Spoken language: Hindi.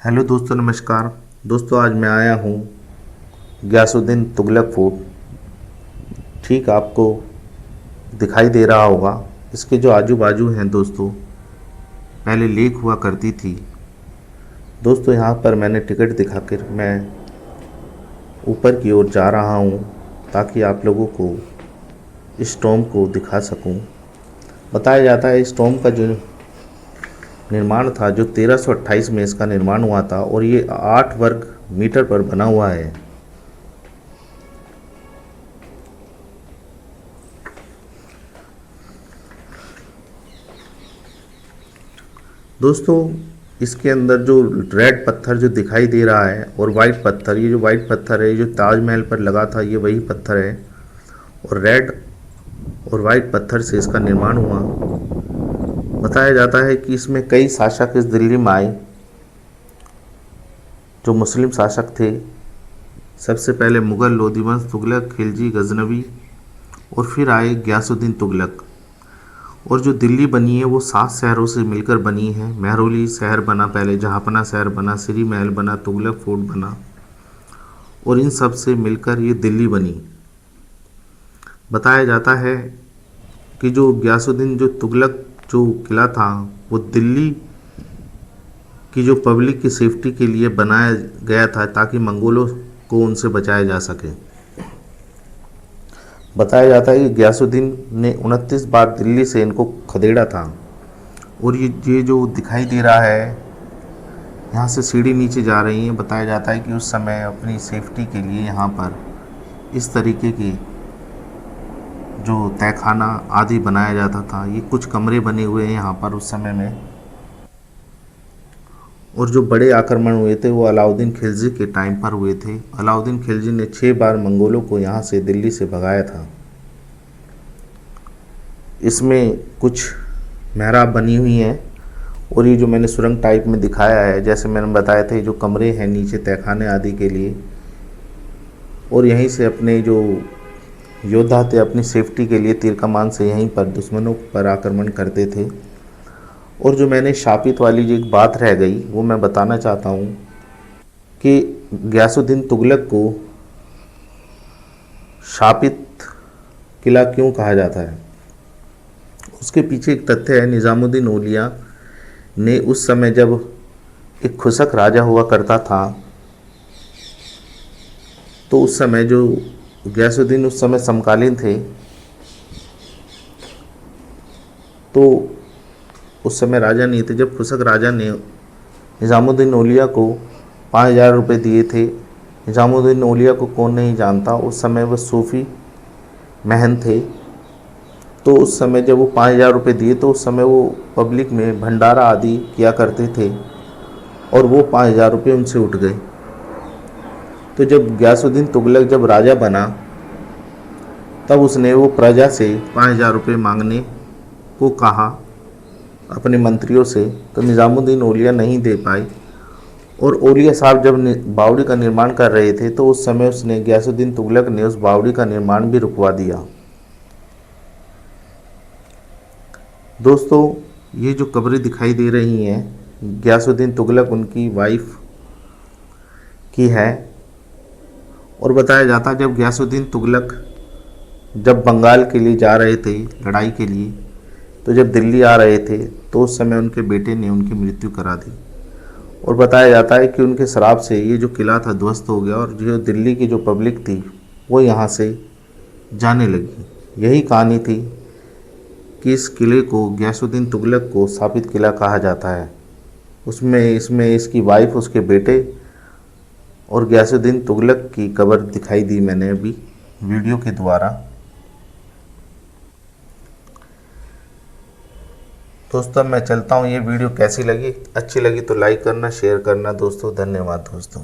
हेलो दोस्तों, नमस्कार। दोस्तों, आज मैं आया हूँ गयासुद्दीन तुगलक फोर्ट। ठीक आपको दिखाई दे रहा होगा। इसके जो आजू बाजू हैं दोस्तों, पहले लेक हुआ करती थी। दोस्तों, यहाँ पर मैंने टिकट दिखाकर मैं ऊपर की ओर जा रहा हूँ ताकि आप लोगों को इस टॉम को दिखा सकूँ। बताया जाता है इस टॉम का जो निर्माण था, जो 1328 में इसका निर्माण हुआ था और ये 8 वर्ग मीटर पर बना हुआ है। दोस्तों, इसके अंदर जो रेड पत्थर जो दिखाई दे रहा है और वाइट पत्थर, ये जो वाइट पत्थर है, जो ताजमहल पर लगा था, ये वही पत्थर है। और रेड और वाइट पत्थर से इसका निर्माण हुआ। बताया जाता है कि इसमें कई शासक इस दिल्ली में आए, जो मुस्लिम शासक थे। सबसे पहले मुग़ल लोधी वंश, तुगलक, खिलजी, गजनवी और फिर आए गयासुद्दीन तुगलक। और जो दिल्ली बनी है वो 7 शहरों से मिलकर बनी है। महरौली शहर बना, पहले जहांपना शहर बना, श्री महल बना, तुगलक फोर्ट बना और इन सब से मिलकर ये दिल्ली बनी। बताया जाता है कि जो गयासुद्दीन जो तुगलक जो किला था, वो दिल्ली की जो पब्लिक की सेफ्टी के लिए बनाया गया था ताकि मंगोलों को उनसे बचाया जा सके। बताया जाता है कि गयासुद्दीन ने 29 बार दिल्ली से इनको खदेड़ा था। और ये जो दिखाई दे रहा है, यहाँ से सीढ़ी नीचे जा रही है। बताया जाता है कि उस समय अपनी सेफ्टी के लिए यहाँ पर इस तरीके के जो तहखाना आदि बनाया जाता था। ये कुछ कमरे बने हुए हैं यहाँ पर उस समय में। और जो बड़े आक्रमण हुए थे वो अलाउद्दीन खिलजी के टाइम पर हुए थे। अलाउद्दीन खिलजी ने 6 बार मंगोलों को यहाँ से दिल्ली से भगाया था। इसमें कुछ मेहराब बनी हुई हैं और ये जो मैंने सुरंग टाइप में दिखाया है, जैसे मैंने बताया था, ये जो कमरे हैं नीचे तहखाने आदि के लिए। और यहीं से अपने जो योद्धा थे अपनी सेफ्टी के लिए तीर कमान से यहीं पर दुश्मनों पर आक्रमण करते थे। और जो मैंने शापित वाली जो एक बात रह गई वो मैं बताना चाहता हूँ कि गयासुद्दीन तुगलक को शापित किला क्यों कहा जाता है। उसके पीछे एक तथ्य है। निज़ामुद्दीन औलिया ने उस समय जब एक खुशक राजा हुआ करता था, तो उस समय जो गयासुद्दीन उस समय समकालीन थे, तो उस समय राजा नहीं थे। जब खुशक राजा ने निज़ामुद्दीन औलिया को 5000 रुपये दिए थे। निज़ामुद्दीन औलिया को कौन नहीं जानता, उस समय वह सूफ़ी महंत थे। तो उस समय जब वो 5000 रुपये दिए तो उस समय वो पब्लिक में भंडारा आदि किया करते थे और वो 5000 रुपये उनसे उठ गए। तो जब गयासुद्दीन तुगलक जब राजा बना, तब उसने वो प्रजा से 5000 रुपये मांगने को कहा अपने मंत्रियों से। तो निज़ामुद्दीन औलिया नहीं दे पाए। और औलिया साहब जब बावड़ी का निर्माण कर रहे थे, तो उस समय उसने गयासुद्दीन तुगलक ने उस बावड़ी का निर्माण भी रुकवा दिया। दोस्तों, ये जो कब्रें दिखाई दे रही हैं, गयासुद्दीन तुगलक उनकी वाइफ की है। और बताया जाता है जब गयासुद्दीन तुगलक जब बंगाल के लिए जा रहे थे लड़ाई के लिए, तो जब दिल्ली आ रहे थे तो उस समय उनके बेटे ने उनकी मृत्यु करा दी। और बताया जाता है कि उनके श्राप से ये जो किला था ध्वस्त हो गया और जो दिल्ली की जो पब्लिक थी वो यहाँ से जाने लगी। यही कहानी थी कि इस किले को गयासुद्दीन तुगलक को शापित किला कहा जाता है। इसमें इसकी वाइफ, उसके बेटे और गयासुद्दीन तुगलक की कब्र दिखाई दी मैंने अभी वीडियो के द्वारा। दोस्तों, मैं चलता हूँ। ये वीडियो कैसी लगी? अच्छी लगी तो लाइक करना, शेयर करना दोस्तों। धन्यवाद दोस्तों।